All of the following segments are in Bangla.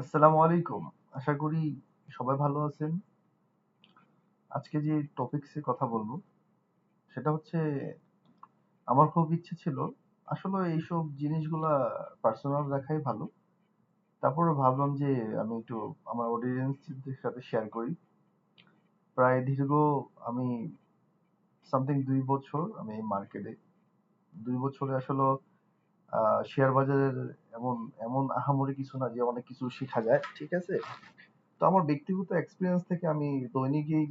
আসসালামু আলাইকুম। আশা করি সবাই ভালো আছেন। আজকে যে টপিকসে কথা বলবো সেটা হচ্ছে আমার খুব ইচ্ছে ছিল আসলে এইসব জিনিসগুলা পার্সোনাল রাখাই ভালো। তারপরে ভাবলাম যে আমি একটু আমার অডিয়েন্সদের সাথে শেয়ার করি। প্রায় দীর্ঘ আমি সামথিং ২ বছর আমি এই মার্কেটে। ২ বছরে আসলে শেয়ার বাজারের এমন এমন আহামরি কিছু না যে অনেক কিছু শেখা যায়। ঠিক আছে? তো আমার ব্যক্তিগত এক্সপেরিয়েন্স থেকে আমি দৈনিকই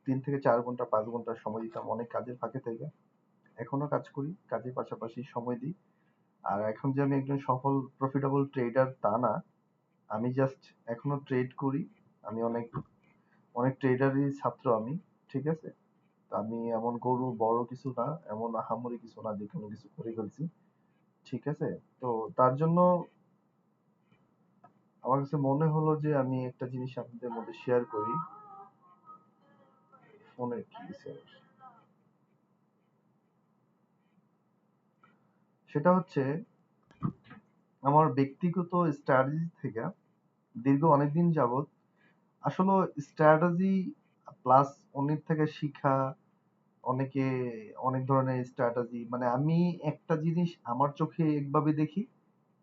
৩ থেকে ৪ ঘন্টা ৫ ঘন্টা সময় দিতাম অনেক কাজের ফাঁকে থেকে। এখনো কাজ করি, কাজের পাশাপাশি সময় দিই। আর এখন যে আমি একজন সফল প্রফিটেবল ট্রেডার তা না। আমি জাস্ট এখনো ট্রেড করি। আমি অনেক অনেক ট্রেডারই ছাত্র আমি। ঠিক আছে? তো আমি এমন গরু বড় কিছু না, এমন আহামরি কিছু না যে কোনো কিছু করে ফেলছি। ঠিক আছে? তো তার জন্য আমার কাছে মনে হলো যে আমি একটা জিনিস আপনাদের মধ্যে শেয়ার করি। ফোনে কি হইছে? সেটা হচ্ছে আমার ব্যক্তিগত স্ট্র্যাটেজি থেকে দীর্ঘ অনেকদিন যাবৎ আসলে স্ট্র্যাটেজি প্লাস অন্যের থেকে শিখা, অনেকে অনেক ধরনের স্ট্র্যাটেজি মানে আমি একটা জিনিস আমার চোখে একভাবে দেখি,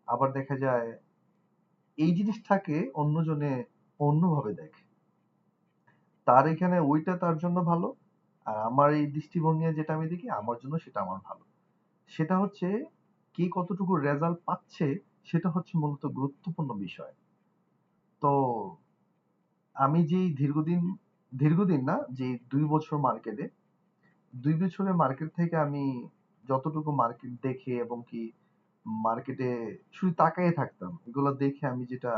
আবার দেখা যায় এই জিনিসটাকে অন্যজনে অন্যভাবে দেখে। তার এখানে ওইটা তার জন্য ভালো, আর আমার এই দৃষ্টিভঙ্গি যেটা আমি দেখি আমার জন্য সেটা আমার ভালো। সেটা হচ্ছে কে কতটুকু রেজাল্ট পাচ্ছে সেটা হচ্ছে মূলত গুরুত্বপূর্ণ বিষয়। তো আমি যেই দীর্ঘদিন না যে ২ বছর মার্কেটে ২ বছরের মার্কেট থেকে আমি যতটুকু মার্কেট দেখে এবং কি মার্কেটে শুধু তাকায়ে থাকতাম, এগুলো দেখে আমি যেটা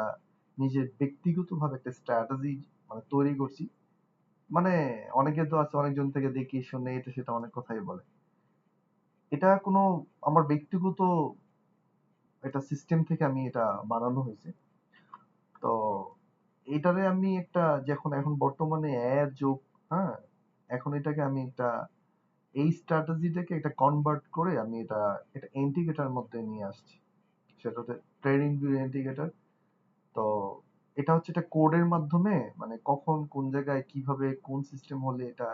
নিজের ব্যক্তিগতভাবে একটা স্ট্র্যাটেজি মানে তৈরি করছি। মানে অনেকে তো আছে অনেকজন থেকে দেখে শুনে এটা সেটা অনেক কথাই বলে। এটা কোনো আমার ব্যক্তিগত একটা সিস্টেম থেকে আমি এটা বানানো হয়েছে। তো এটারে আমি একটা যখন এখন বর্তমানে এর যুগ, হ্যাঁ? এখন এটাকে আমি একটা এই স্ট্র্যাটেজিটাকে একটা কনভার্ট করে আমি এটা একটা ইন্ডিকেটর মধ্যে নিয়ে আসছি। সেটা হচ্ছে ট্রেডিং ভিউ ইন্ডিকেটর। তো এটা হচ্ছে একটা কোডের মাধ্যমে মানে কখন কোন জায়গায় কিভাবে কোন সিস্টেম হলে এটা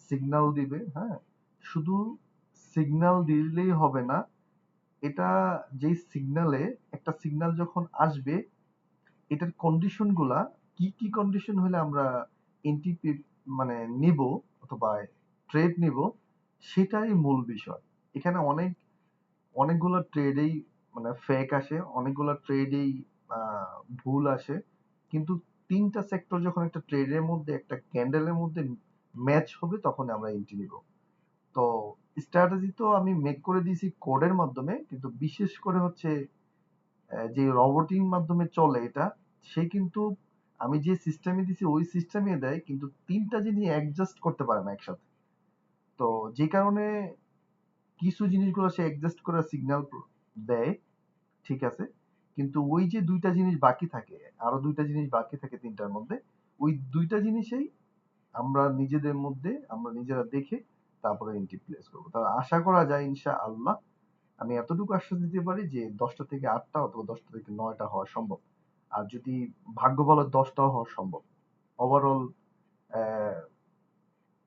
সিগন্যাল দিবে, হ্যাঁ? শুধু সিগন্যাল দিলেই হবে না। এটা যেই সিগন্যালে একটা সিগন্যাল যখন আসবে এটার কন্ডিশন গুলা কি কি কন্ডিশন হলে আমরা এন্ট্রি মানে নিব অথবা ট্রেড নিব সেটাই মূল বিষয়। এখানে অনেকগুলো ট্রেডেই মানে ফেক আসে, অনেকগুলো ট্রেডেই ভুল আসে। কিন্তু ৩টা সেক্টর যখন একটা ট্রেডের মধ্যে একটা ক্যান্ডেলের মধ্যে ম্যাচ হবে তখন আমরা এন্ট্রি নিব। তো স্ট্র্যাটেজি তো আমি মেক করে দিয়েছি কোডের মাধ্যমে, কিন্তু বিশেষ করে হচ্ছে যে রোবটিং মাধ্যমে চলে এটা, সে কিন্তু আমি যে সিস্টেমে দিছি ওই সিস্টেমে দেয়, কিন্তু ৩টা জিনিস অ্যাডজাস্ট করতে পারে না একসাথে। তো যে কারণে কিছু জিনিসগুলো সে অ্যাডজাস্ট করে সিগন্যাল দেয়, ঠিক আছে? কিন্তু ওই যে ২টা জিনিস বাকি থাকে, আরো ২টা জিনিস বাকি থাকে ৩টার মধ্যে, ওই ২টা জিনিসেই আমরা নিজেরা দেখে তারপরে এন্ট্রি প্লেস করব। তো আশা করা যায় ইনশাআল্লাহ আমি এতটুকু আশ্বাস দিতে পারি যে ১০টা থেকে ৮টা অথবা ১০টা থেকে ৯টা হওয়া সম্ভব। আর যদি ভাগ্য বলে ১০টাও হওয়া সম্ভব। ওভারঅল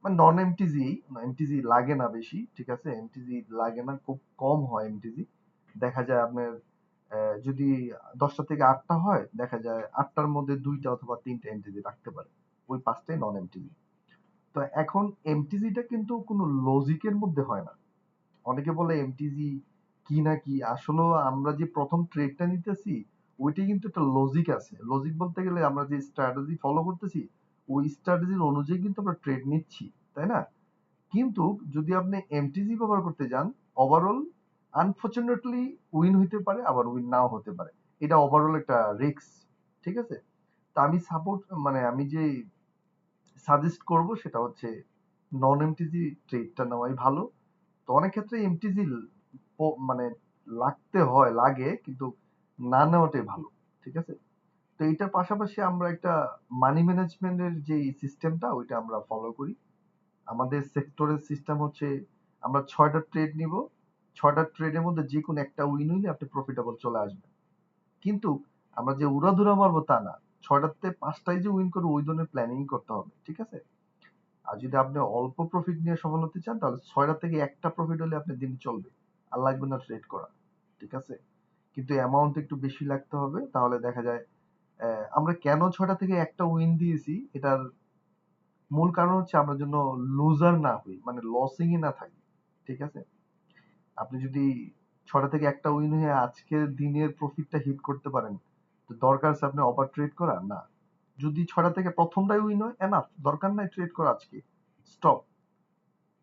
মানে নন এমটিজি, এমটিজি লাগে না বেশি, ঠিক আছে? এমটিজি লাগে না, খুব কম হয় এমটিজি। দেখা যায় আপনার যদি ১০টা থেকে ৮টা হয়, দেখা যায় ৮টার মধ্যে ২টা অথবা ৩টা এমটিজি রাখতে পারে। ওই ৫টাই নন এমটিজি। তো এখন এমটিজিটা কিন্তু কোনো লজিকের মধ্যে হয় না। অনেকে বলে এমটিজি কি না কি, আসলেও আমরা যে প্রথম ট্রেডটা নিতেছি ওইটাই কিন্তু একটা লজিক আছে। লজিক বলতে গেলে আমরা যে স্ট্র্যাটেজি ফলো করতেছি ওই স্ট্র্যাটেজির অনুযায়ী কিন্তু আমরা ট্রেড নিচ্ছি, তাই না? কিন্তু যদি আপনি এমটিজি ব্যবহার করতে যান, ওভারঅল আনফরচুনেটলি উইন হইতে পারে আবার উইন নাও হতে পারে। এটা ওভারঅল একটা রিস্ক, ঠিক আছে? তা আমি সাপোর্ট মানে আমি যে সাজেস্ট করব সেটা হচ্ছে নন এমটিজি ট্রেডটা নেওয়াই ভালো। তো অনেক ক্ষেত্রে এমটিজি মানে লাগে, কিন্তু না নেওয়াটাই ভালো, ঠিক আছে? তো এইটার পাশাপাশি আমরা একটা মানি ম্যানেজমেন্টের যে সিস্টেমটা ওইটা আমরা ফলো করি। আমাদের সেক্টরের সিস্টেম হচ্ছে আমরা ৬টা ট্রেড নিব। ৬টা ট্রেডের মধ্যে যে কোনো একটা উইন হইলে আপনি প্রফিটেবল চলে আসবেন। কিন্তু আমরা যে উড়াধুরা মারবো তা না, 6টাতে 5টাই যে উইন করবো ওই ধরনের প্ল্যানিং করতে হবে, ঠিক আছে? আর যদি আপনি অল্প প্রফিট নিয়ে সফল হতে চান তাহলে 6টা থেকে একটা প্রফিট হলে আপনার দিন চলবে, আর লাগবে না ট্রেড করা, ঠিক আছে? কিন্তু অ্যামাউন্ট একটু বেশি লাগতে হবে, তাহলে দেখা যায় আমরা কেন 6টা থেকে একটা উইন দিয়েছি এটার মূল কারণ হচ্ছে আমরা যেন লুজার না হই, মানে লসিং এ না থাকি, ঠিক আছে? আপনি যদি 6টা থেকে একটা উইন হয়ে আজকের দিনের প্রফিটটা হিট করতে পারেন, তো দরকার আছে আপনি ওভার ট্রেড করা না। যদি 6টা থেকে প্রথমটাই উইন হয় এনাফ, দরকার নাই ট্রেড করা আজকে, স্টপ।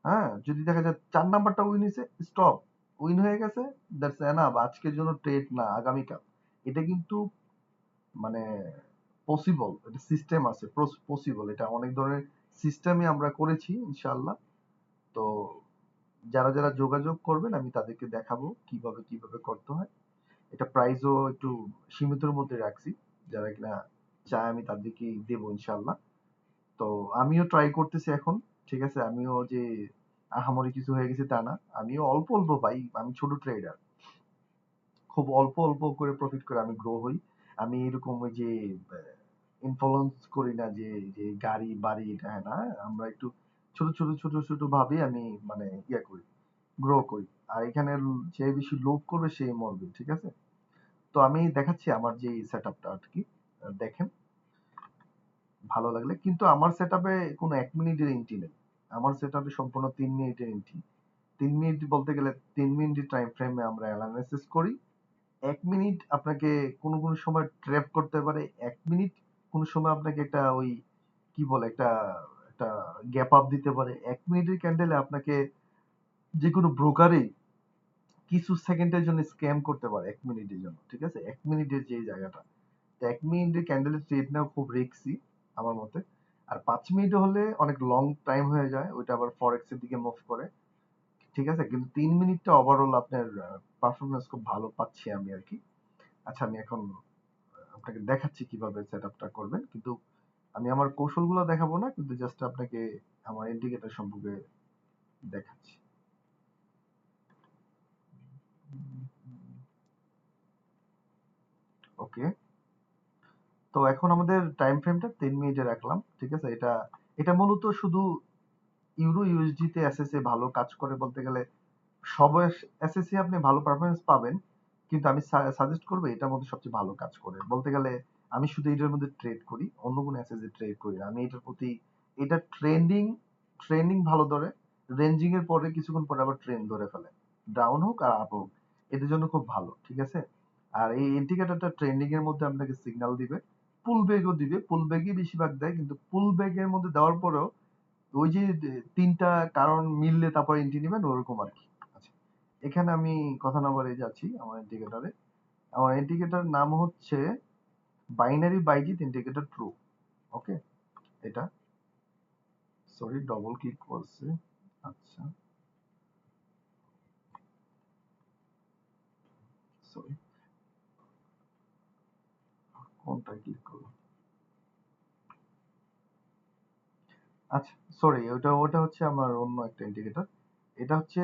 হ্যাঁ, যদি দেখা যায় 4 নাম্বারটা উইন হয়েছে, স্টপ, উইন হয়ে গেছে, দ্যাটস এনাফ, আজকের জন্য ট্রেড না, আগামীকাল। এটা কিন্তু মানে পসিবল, এটা সিস্টেম আছে, পসিবল, এটা অনেক ধরনের সিস্টেমে আমরা করেছি ইনশাআল্লাহ। তো যারা যারা যোগাযোগ করবেন আমি তাদেরকে দেখাবো কিভাবে কিভাবে করতে হয়। এটা প্রাইসও একটু সীমিতর মধ্যে রাখছি, যারা কিনা চায় আমি তাদেরকে দেবো ইনশাআল্লাহ। তো আমিও ট্রাই করতেছি এখন, ঠিক আছে? আমিও যে আহামরি কিছু হয়ে গেছে তা না, আমিও অল্প অল্প পাই, আমি ছোট ট্রেডার, খুব অল্প অল্প করে প্রফিট করে আমি গ্রো হই। আমি এরকম ওই যে ইনফ্লুয়েন্স করি না যে যে গাড়ি বাড়ি, এটা হ্যাঁ না, আমরা একটু ছোট ছোট ছোট ছোট ভাবে আমি মানে ইয়া করি, গ্রো করি। আর এখানে যে বেশি লোভ করবে সেই মরবে, ঠিক আছে? তো আমি দেখাচ্ছি আমার যে সেট আপটা আর কি, দেখেন ভালো লাগলে। কিন্তু আমার সেট আপে কোনো 1 মিনিটের এন্ট্রি নেই, আমার সেট আপে সম্পূর্ণ 3 মিনিটের এন্ট্রি। 3 মিনিট বলতে গেলে 3 মিনিটের টাইম ফ্রেমে আমরা অ্যানালাইসিস করি। 1 মিনিট আপনাকে কোনো কোনো সময় ট্র্যাপ করতে পারে, 1 মিনিট কোনো সময় আপনাকে একটা ওই কি বলে একটা একটা গ্যাপ আপ দিতে পারে। 1 মিনিটের ক্যান্ডেলে আপনাকে যে কোনো ব্রোকারই কিছু সেকেন্ডের জন্য স্ক্যাম করতে পারে 1 মিনিটের জন্য, ঠিক আছে? 1 মিনিটের যে জায়গাটা, তো 1 মিনিটের ক্যান্ডেলের ট্রেড নেওয়া খুব রিস্কি আমার মতে। আর 5 মিনিট হলে অনেক লং টাইম হয়ে যায়, ওইটা আবার ফরেক্স এর দিকে মুভ করে, ঠিক আছে? কিন্তু 3 মিনিটটা ওভারঅল আপনার পারফরমেন্স খুব ভালো পাচ্ছি আমি আর কি। আচ্ছা, আমি এখন আপনাকে দেখাচ্ছি কিভাবে সেট আপটা করবেন, কিন্তু আমি আমার কৌশলগুলো দেখাবো না, কিন্তু জাস্ট আপনাকে আমার ইন্ডিকেটর সম্পর্কে দেখাচ্ছি। ওকে, তো এখন আমাদের টাইম ফ্রেমটা 3 মিনিটে রাখলাম, ঠিক আছে? এটা এটা মূলত শুধু ইউরো ইউএসডি তে এসএসএ ভালো কাজ করে বলতে গেলে, সব এসএসসি আপনি ভালো পারফরমেন্স পাবেন, কিন্তু আমি সাজেস্ট করবো এটার মধ্যে সবচেয়ে ভালো কাজ করে বলতে গেলে। আমি শুধু এটার মধ্যে ট্রেড করি, অন্য কোনো এসএসসি ট্রেড করি না। আমি এটার প্রতি, এটা ট্রেন্ডিং ট্রেন্ডিং ভালো ধরে, রেঞ্জিং এর পরে কিছুক্ষণ পরে আবার ট্রেন্ড ধরে ফেলে, ডাউন হোক আর আপ হোক, এদের জন্য খুব ভালো, ঠিক আছে? আর এই ইন্ডিকেটরটা ট্রেন্ডিং এর মধ্যে আপনাকে সিগন্যাল দিবে, পুল ব্যাকও দিবে, পুল ব্যাকই বেশিরভাগ দেয়, কিন্তু পুল ব্যাকের মধ্যে দেওয়ার পরেও ওই যে 3টা কারণ মিললে তারপর এন্ট্রি নিবেন ওরকম আর কি। আচ্ছা, এখানে আমি কথা না বলে যাচ্ছি আমার ইন্ডিকেটরে। আমার ইন্ডিকেটর নাম হচ্ছে বাইনারি বাইজিত ইন্ডিকেটর প্রো। ওকে, এটা সরি ডবল ক্লিক করছে। আচ্ছা, সরি, কোনটা ক্লিক করলাম? আচ্ছা, সরি, ওটা ওটা হচ্ছে আমার অন্য একটা ইন্ডিকেটর। এটা হচ্ছে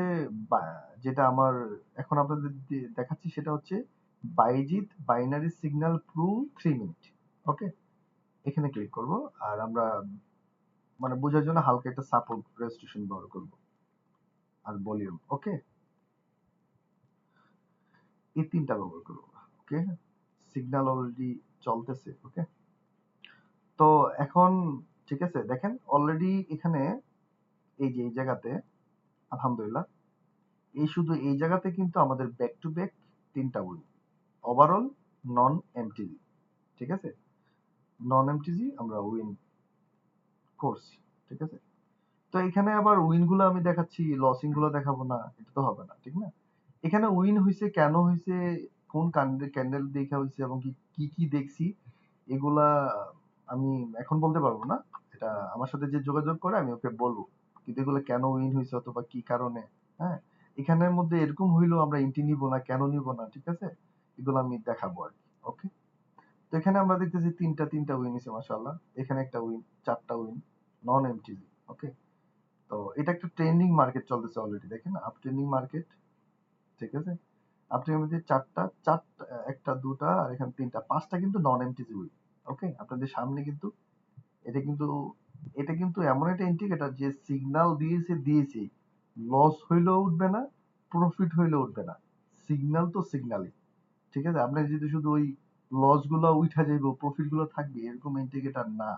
যেটা আমার এখন আপনাদের দেখাচ্ছি সেটা হচ্ছে বাইজিত বাইনারি সিগন্যাল প্রো 3 মিনিট। ওকে, এখানে ক্লিক করব। আর আমরা মানে বোঝার জন্য হালকা একটা সাপোর্ট রেজিস্ট্রেশন ব্যবহার করব, আর ভলিউম। ওকে, এই 3টা ব্যবহার করব। ওকে, সিগন্যাল অলরেডি চলতেছে। ওকে, তো এখন ঠিক আছে, দেখেন অলরেডি এখানে এই যে এই জায়গাতে আলহামদুলিল্লাহ, এই শুধু এই জায়গাতে কিন্তু আমাদের ব্যাক টু ব্যাক 3টা উইন ওভারঅল, নন এমটিজি, ঠিক আছে? নন এমটিজি আমরা উইন করছি, ঠিক আছে? তো এখানে আবার উইন গুলো আমি দেখাচ্ছি, লসিং গুলো দেখাবো না, এটা তো হবে না, ঠিক না? এখানে উইন হয়েছে কেন হয়েছে, কোন ক্যান্ডেল দেখা হয়েছে এবং কি কি কি দেখছি, এগুলা আমি এখন বলতে পারবো না। এটা আমার সাথে যে যোগাযোগ করে আমি ওকে বলবো, কিন্তু এগুলো কেন উইন হয়েছে অথবা কি কারণে, হ্যাঁ, এখানের মধ্যে এরকম হইলো আমরা এন্ট্রি নিব না, কেন নিব না, ঠিক আছে? এগুলো আমি দেখাবো আর কি। ওকে, তো এখানে আমরা দেখতেছি তিনটা তিনটা উইন হয়েছে মাশাআল্লাহ, এখানে একটা উইন, 4টা উইন, নন এমটিজি। ওকে, তো এটা একটা ট্রেন্ডিং মার্কেট চলতেছে অলরেডি, দেখেন আপ ট্রেন্ডিং মার্কেট, ঠিক আছে? আপনি মধ্যে চারটা, একটা দুটা আর এখানে তিনটা পাঁচটা কিন্তু নন এমটিজি উইক। ওকে, আপনাদের সামনে কিন্তু এটা কিন্তু এটা কিন্তু এমন একটা ইন্ডিকেটর যে সিগন্যাল দিয়েছে লস হইলেও উঠবে না, প্রফিট হইলেও উঠবে না। সিগন্যাল তো সিগন্যালই। ঠিক আছে, আপনি যদি শুধু ওই লস গুলো উঠা যাইব প্রফিট গুলো থাকবে এরকম ইন্ডিকেটর না।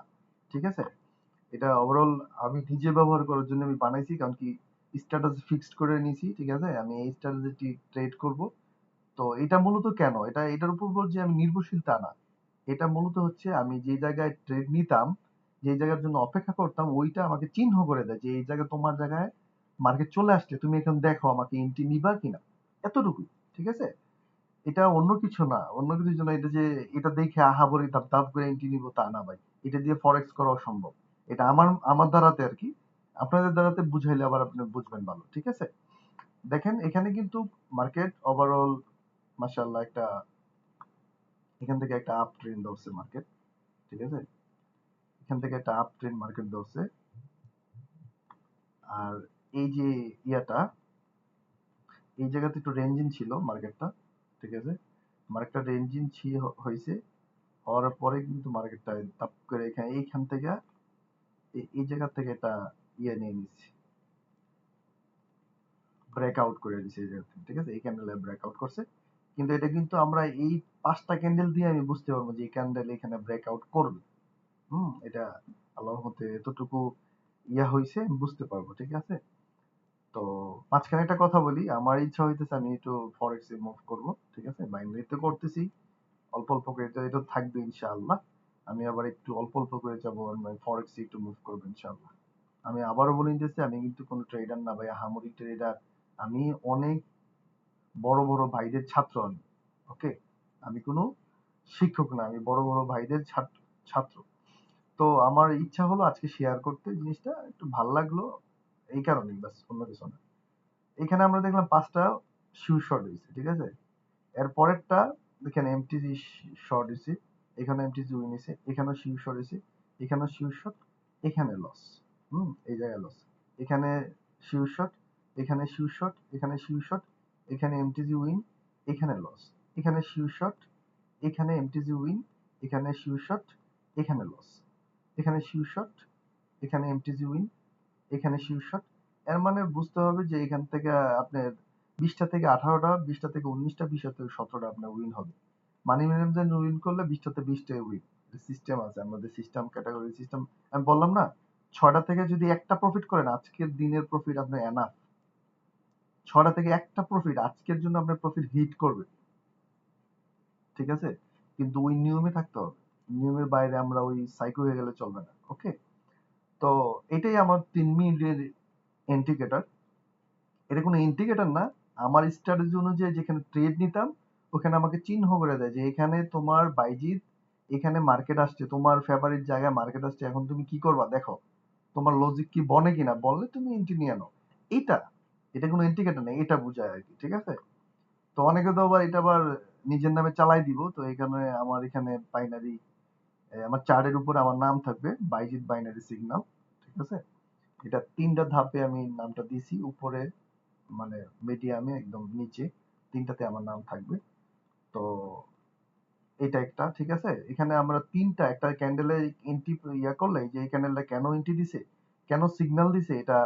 ঠিক আছে, এটা ওভারঅল আমি নিজে ব্যবহার করার জন্য আমি বানাইছি, কারণ কি স্ট্যাটাস ফিক্সড করে নিয়েছি। ঠিক আছে, আমি এই স্ট্র্যাটেজি ট্রেড করব। তো এটা মূলত কেন, এটার উপর যে আমি নির্ভরশীল তা না। এটা মূলত হচ্ছে আমি যে জায়গায় ট্রেড নিতাম, যে জায়গার জন্য অপেক্ষা করতাম, ওইটা আমাকে চিহ্ন করে দেয় যে এই জায়গায় তোমার জায়গায় মার্কেট চলে আসছে, তুমি এখন দেখো আমাকে এন্ট্রি নিবা কিনা। এতটুকুই। ঠিক আছে, এটা অন্য কিছু না, অন্য কিছুর জন্য এটা যে এটা দেখে আহামরি ধাপ ধাপ করে এন্ট্রি নিব তা না ভাই। এটা দিয়ে ফরেক্স করা অসম্ভব। এটা আমার আমার দ্বারাতে আর কি। আপনাদের দ্বারাতে বুঝাইলে আবার আপনি বুঝবেন ভালো। ঠিক আছে, দেখেন এখানে কিন্তু মার্কেট ওভারঅল মাশাআল্লাহ একটা এখান থেকে একটা আপ ট্রেন্ড ধরছে মার্কেট। ঠিক আছে, এখান থেকে একটা আপ ট্রেন্ড মার্কেট ধরছে। আর এই যে ইয়াটা এই জায়গাতে একটু রেঞ্জিং ছিল মার্কেটটা। ঠিক আছে, মার্কেটটা রেঞ্জিং হয়েছে, হওয়ার পরে কিন্তু মার্কেটটা তাপ করে এইখান থেকে এই জায়গা থেকে এটা ইয়ে নিয়ে নিচ্ছে, ব্রেকআউট করে দিছে এই জায়গা থেকে। ঠিক আছে, এই ক্যান্ডেলে ব্রেকআউট করছে, কিন্তু এটা কিন্তু আমরা এই পাঁচটা ক্যান্ডেল দিয়ে আমি বুঝতে পারবো যে এই ক্যান্ডেল এখানে ব্রেকআউট করবে। এটা আল্লাহর মতে এতটুকু ইয়া হয়েছে বুঝতে পারবো। ঠিক আছে, তো মাঝখানে একটা কথা বলি, আমার ইচ্ছা হইতেছে আমি একটু ফরেক্স এ মুভ করবো। ঠিক আছে, বাইনারিতে করতেছি অল্প অল্প করে, এটা থাকবে ইনশাআল্লাহ। আমি আবার একটু অল্প অল্প করে যাবো, ফরেক্স এ একটু মুভ করবো ইনশাআল্লাহ। আমি আবারও বলে নিতেছি, আমি কিন্তু কোনো ট্রেডার না ভাই, আহামরি ট্রেডার। আমি অনেক বড় বড় ভাইদের ছাত্র আমি। ওকে, আমি কোনো শিক্ষক না, আমি বড় বড় ভাইদের ছাত্র। তো আমার ইচ্ছা হলো আজকে শেয়ার করতে, জিনিসটা একটু ভাল লাগলো এই কারণেই, বাস অন্য কিছু না। এখানে আমরা দেখলাম পাঁচটা শিউ শর্ট হয়েছে। ঠিক আছে, এর পরেরটা এখানে এমটিজি শর্ট হয়েছে, এখানে এমটিজি উইন হয়েছে, এখানে শিউ শর্ট হয়েছে, এখানে শিউ শর্ট, এখানে লস। এই জায়গায় লস, এখানে শিউ শর্ট, এখানে শিউ শর্ট, এখানে শিউ শর্ট, এখানে এমটিজি উইন, এখানে লস, এখানে শিউ শর্ট, এখানে এমটিজি উইন, এখানে শিউ শর্ট, এখানে লস, এখানে শিউ শর্ট, এখানে এমটিজি উইন, এখানে শিউ শর্ট। এর মানে বুঝতে হবে যে এখান থেকে আপনার 20টা থেকে 18টা, 20টা থেকে 19টা, 20টা থেকে 17টা আপনার উইন হবে। মানি ম্যানেজমেন্ট উইন করলে 20টাতে 20টাই উইন। সিস্টেম আছে আমাদের, সিস্টেম ক্যাটাগরি সিস্টেম। আমি বললাম না, 6টা থেকে যদি একটা প্রফিট করেন আজকের দিনের প্রফিট আপনার এনাফ। 6টা থেকে একটা প্রফিট আজকের জন্য আপনার প্রফিট হিট করবে। ঠিক আছে, কিন্তু ওই নিয়মে থাকতে হবে। নিয়মের বাইরে আমরা ওই সাইকো হয়ে গেলে চলবে না। ওকে, তো এটাই আমার 3 মিনিটের ইন্ডিকেটর। এটা কোনো ইন্ডিকেটর না, আমার স্ট্র্যাটেজি অনুযায়ী যেখানে ট্রেড নিতাম ওখানে আমাকে চিহ্ন করে দেয় যে এখানে তোমার বাইজিৎ, এখানে মার্কেট আসছে, তোমার ফেভারিট জায়গায় মার্কেট আসছে, এখন তুমি কি করবা দেখো, তোমার লজিক কি বনে কিনা, বললে তুমি এন্ট্রি নিয়ে নাও। এটা এটা কোনো ইন্ডিকেটর নেই, এটা বোঝায় আর কি। ঠিক আছে, তো অনেকে তো আবার এটা আবার নিজের নামে চালাই দিব, তো এখানে আমার এখানে বাইনারি, আমার চার্টের উপর আমার নাম থাকবে বাইজিৎ বাইনারি সিগন্যাল। ঠিক আছে, এটা 3টা ধাপে আমি নামটা দিছি, উপরে মানে মিডিয়ামে একদম নিচে 3টাতে আমার নাম থাকবে। তো এটা একটা। ঠিক আছে, এখানে আমরা তিনটা একটা ক্যান্ডেলে এন্ট্রি ইয়া করলে যে এই ক্যান্ডেলটা কেন এন্ট্রি দিছে, কেন সিগন্যাল দিছে, এটা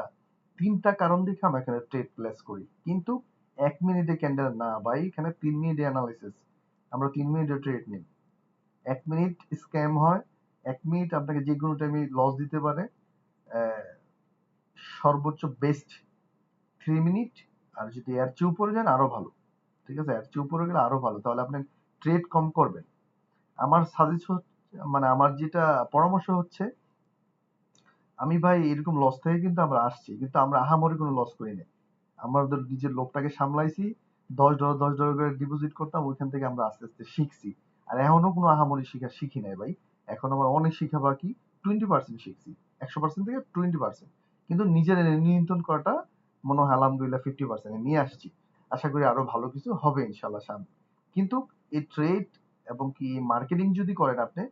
3টা কারণ দেখে আমরা এখানে ট্রেড প্লেস করি। কিন্তু 1 মিনিটে ক্যান্ডেল না ভাই, এখানে 3 মিনিটে অ্যানালাইসিস। আমরা 3 মিনিটে ট্রেড নিই। 1 মিনিট স্ক্যাম হয়, 1 মিনিট আপনাকে যে কোনো টাইমে লস দিতে পারে। আহ, সর্বোচ্চ বেস্ট 3 মিনিট। আর যদি এর চেয়ে উপরে যান আরো ভালো। ঠিক আছে, এর চেয়ে উপরে গেলে আরো ভালো, তাহলে আপনি ট্রেড কম করবেন। আমার সাজেস্ট হচ্ছে, মানে আমার যেটা পরামর্শ হচ্ছে, আমি ভাই এরকম লস থেকে কিন্তু আমরা আসছি, কিন্তু আমরা আহামরি কোনো লস করি না। আমাদের নিজের লোকটাকে সামলাইছি, $10 করে ডিপোজিট করতাম, ওইখান থেকে আমরা আস্তে আস্তে শিখছি। আর এখনো কোনো আহামরি শিখি নাই ভাই, এখন আমার অনেক শিখা বাকি। 20% শিখছি, 100% থেকে 20%। কিন্তু নিজের নিয়ন্ত্রণ করাটা মনে হয় আলহামদুলিল্লাহ 50% নিয়ে আসছি। আশা করি আরো ভালো কিছু হবে ইনশাল্লাহ সামনে। কিন্তু এই ট্রেড এবং কি মার্কেটিং যদি করেন আপনি,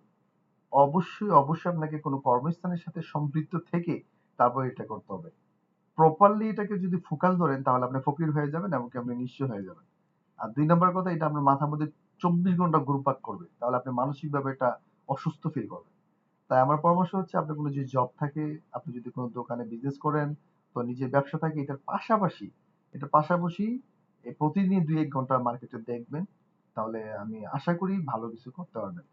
অবশ্যই আপনাকে কোনো কর্মস্থানের সাথে সম্পৃক্ত থেকে তারপর এটা করতে হবে। প্রপারলি এটাকে যদি ফোকাস ধরেন তাহলে আপনি ফকির হয়ে যাবেন, এমনকি আপনি নিঃস্ব হয়ে যাবেন। আর ২ নাম্বার কথা, এটা আপনার মাথার মধ্যে ২৪ ঘন্টা ঘুরপাক করবে। তাহলে আপনি মানসিকভাবে একটা অসুস্থ ফিল করবেন। তাই আমার পরামর্শ হচ্ছে, আপনার কোনো যদি জব থাকে, আপনি যদি কোনো দোকানে বিজনেস করেন, তো নিজের ব্যবসা থাকে, এটার পাশাপাশি প্রতিদিন ২-১ ঘন্টা মার্কেটে দেখবেন। তাহলে আমি আশা করি ভালো কিছু করতে পারবেন।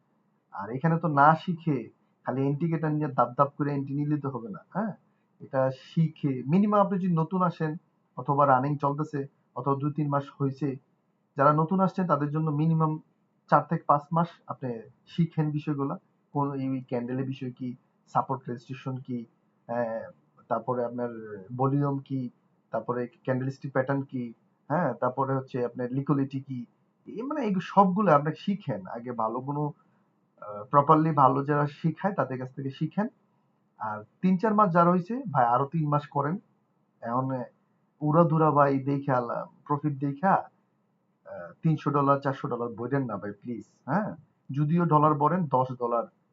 আর এখানে তো না শিখে খালি এন্ট্রিকেটা নিয়ে দাপ দাপ করে এন্ট্রি নিলে তো হবে না, হ্যাঁ? এটা শিখে মিনিমাম আপনি যদি নতুন আসেন, অথবা রানিং চলতেছে, অথবা ২-৩ মাস হয়েছে, যারা নতুন আসছেন তাদের জন্য মিনিমাম ৪ থেকে ৫ মাস আপনি শিখেন বিষয়গুলা। কোন এই ক্যান্ডেলের বিষয় কি, সাপোর্ট রেজিস্ট্রেশন কি, তারপরে আপনার ভলিউম কি, তারপরে ক্যান্ডেলস্টিক প্যাটার্ন কি, হ্যাঁ, তারপরে হচ্ছে আপনার লিকুইডিটি কি, মানে এই সবগুলো আপনাকে শিখেন আগে। ভালো কোনো প্রপারলি ভালো যারা শিখায় তাদের কাছ থেকে শিখেন। আর ৩-৪ মাস যারা হয়েছে ভাই, আরো ৩ মাস করেন। এখন উড়াধুরা ভাই দেখা, প্রফিট দেখা $৩০০ $৪০০ বইরেন না ভাই, প্লিজ। হ্যাঁ, যদিও ডলার বলেন, $10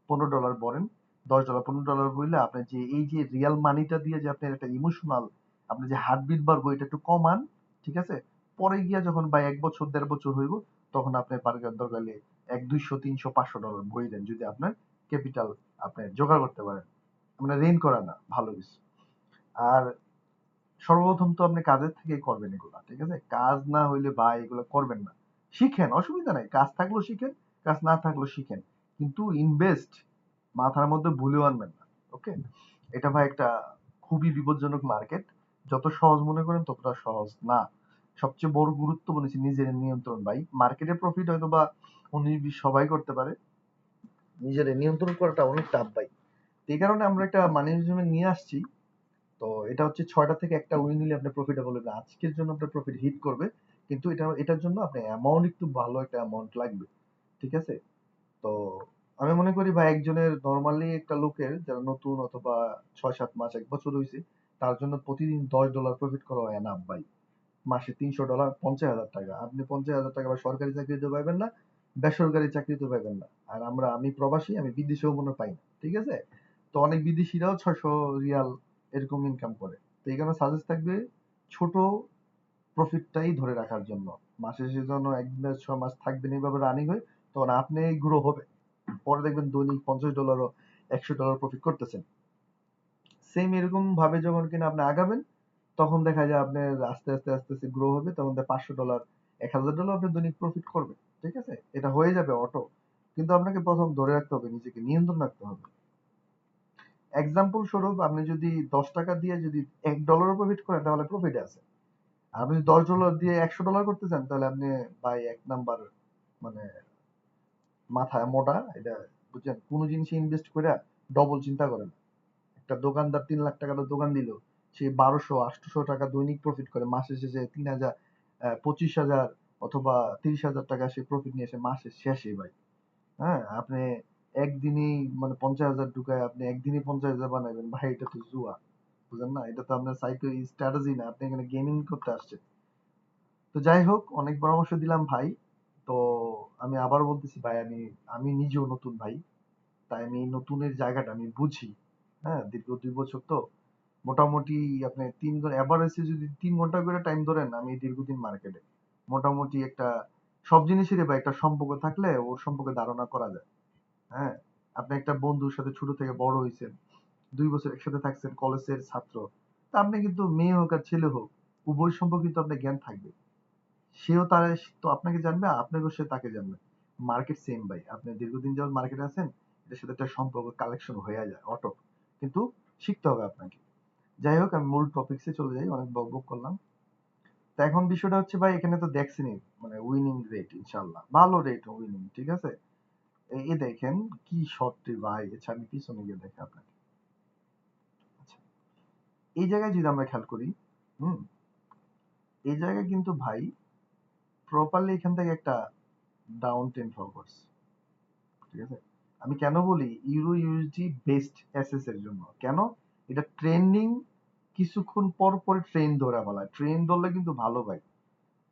$15 বলেন, $10 $15 বললে আপনার যে এই যে রিয়াল মানিটা দিয়ে যে আপনার একটা ইমোশনাল, আপনার যে হার্টবিট বাড়বো, এটা একটু কমান। ঠিক আছে? পরে গিয়া যখন ভাই ১ বছর ১.৫ বছর হইব, তখন আপনি পারবেন দরকার হলে ১00 $200 $500 বইরেন, যদি আপনার ক্যাপিটাল আপনি জোগাড় করতে পারেন। মানে ঋণ করা না, ভালো কিছু। আর সর্বপ্রথম তো আপনি কাজের থেকেই করবেন এগুলা, ঠিক আছে? কাজ না হইলে ভাই এগুলো করবেন না। শিখেন, অসুবিধা নাই, কাজ থাকলেও শিখেন, কাজ না থাকলেও শিখেন, কিন্তু ইনভেস্ট মাথার মধ্যে ভুলেও আনবেন না। ওকে? এটা ভাই একটা খুবই বিপজ্জনক মার্কেট। যত সহজ মনে করেন ততটা সহজ না। সবচেয়ে বড় গুরুত্বপূর্ণ হচ্ছে নিজের নিয়ন্ত্রণ ভাই। মার্কেটে প্রফিট হয়তো বা ১৯-২০ সবাই করতে পারে, নিজের নিয়ন্ত্রণ করাটা অনেক টাফ ভাই। এই কারণে আমরা একটা মানি ম্যানেজমেন্ট নিয়ে আসছি। তো এটা হচ্ছে ৬টা থেকে একটা উইন নিলে আপনি প্রফিটেবল হবেন। আজকের জন্য আপনার প্রফিট হিট করবে, কিন্তু এটার জন্য আপনার অ্যামাউন্ট, একটু ভালো একটা অ্যামাউন্ট লাগবে। ঠিক আছে? তো আমি মনে করি ভাই, একজনের নরমালি একটা লোকের যারা নতুন, অথবা ৬-৭ মাস ১ বছর হয়েছে, তার জন্য প্রতিদিন $10 প্রফিট করা এনাফ ভাই। মাসে $৩০০ ৳৫০,০০০। আপনি ৳৫০,০০০ বা সরকারি চাকরিতে পাইবেন না, বেসরকারি চাকরিতে পাইবেন না। আর আমি প্রবাসী, আমি বিদেশেও মনে হয় পাই না। ঠিক আছে? তো অনেক বিদেশিরাও ৳৬০০ এরকম ইনকাম করে। তো এই কারণে সাজেস্ট থাকবে ছোট প্রফিটটাই ধরে রাখার জন্য। মাসে শেষে যখন ১-১.৫ মাস থাকবেন এইভাবে রানিং হয়ে, তখন আপনি গ্রো হবে। পরে দেখবেন দৈনিক $৫০ ও $১০০ প্রফিট করতেছেন। সেম এরকম ভাবে যখন কিনা আপনি আগাবেন, তখন দেখা যায় আপনার আস্তে আস্তে গ্রো হবে, তখন $৫০০ $১,০০০ আপনি দৈনিক প্রফিট করবেন। ঠিক আছে? এটা হয়ে যাবে অটো। কিন্তু আপনাকে প্রথম ধরে রাখতে হবে, নিজেকে নিয়ন্ত্রণ রাখতে হবে। এক্সাম্পল স্বরূপ, আপনি যদি $১০ দিয়ে যদি $১ প্রফিট করেন, তাহলে প্রফিটে আছেন। আর আপনি যদি $১০ দিয়ে $১০০ করতে চান, তাহলে আপনি ভাই ১ নাম্বার, মানে মাথায় মোটা। এটা বুঝছেন? কোন জিনিসে ইনভেস্ট কইরা ডবল চিন্তা করেন। একটা দোকানদার ৳৩,০০,০০০ দোকান দিল, সে ১২০০-৮০০ দৈনিক প্রফিট করে, মাসের শেষে ৩,০০০, ২৫,০০০ অথবা ৳৩০,০০০ সে প্রফিট নিয়ে আসে মাসের শেষে ভাই। হ্যাঁ, আপনি একদিনেই মানে ৫০,০০০ ঢুকায় আপনি একদিনেই ৫০,০০০ বানাইবেন ভাই, এটা তো জুয়া। বুঝেন না? এটা তো আপনার সাইকো স্ট্র্যাটেজি না, আপনি এখানে গেমিং করতে আসছেন। তো যাই হোক, অনেক পরামর্শ দিলাম ভাই। তো আমি আবার বলতেছি ভাই, আমি আমি নিজেও নতুন ভাই। তাই আমি এই নতুনের জায়গাটা আমি বুঝি। হ্যাঁ, দীর্ঘ ২ বছর তো। মোটামুটি আপনি ৩ ঘন্টা এভারেজে যদি ৩ ঘন্টা করে টাইম ধরেন, আমি দীর্ঘদিন মার্কেটে। মোটামুটি একটা সব জিনিসেরই ভাই একটা সম্পর্ক থাকলে ওর সম্পর্কে ধারণা করা যায়। হ্যাঁ? আপনি একটা বন্ধুর সাথে ছোট থেকে বড় হইছেন। ২ বছর একসাথে থাকছেন, কলেজের ছাত্র। তা আপনি কিন্তু মেয়ে হোক আর ছেলে হোক, উভয় সম্পর্কে কিন্তু আপনার জ্ঞান থাকবে। সেও তো আপনাকে জানবে, আপনাকেও সে তাকে জানবে। মার্কেট সেম ভাই। আপনি দীর্ঘদিন যাবত মার্কেটে আছেন, এটার সাথে একটা সম্পর্ক কালেকশন হয়ে যায় অটো। কিন্তু শিখতে হবে আপনাকে। যাই হোক, আমি মূল টপিকসে চলে যাই। অনেক বকবক করলাম। তো এখন বিষয়টা হচ্ছে ভাই, এখানে তো দেখছেনই মানে উইনিং রেট ইনশাআল্লাহ। ভালো রেট উইনিং, ঠিক আছে? এই দেখেন কি শটটি ভাই। আচ্ছা, আমি পিছনে গিয়ে দেখি আপনাকে। আচ্ছা, এই জায়গায় যদি আমরা খেয়াল করি, হুম? এই জায়গায় কিন্তু ভাই প্রপারলি এখান থেকে একটা ডাউন ট্রেন্ড ফলো করছে। ঠিক আছে? আমি কেন বলি ইউরো ইউএসডি বেস্ট অ্যাসেস এর জন্য? কেন? এটা ট্রেন্ডিং কিছুক্ষণ পর পর ট্রেন্ড ধরে ফেলায়। ট্রেন্ড ধরলে কিন্তু ভালো ভাই।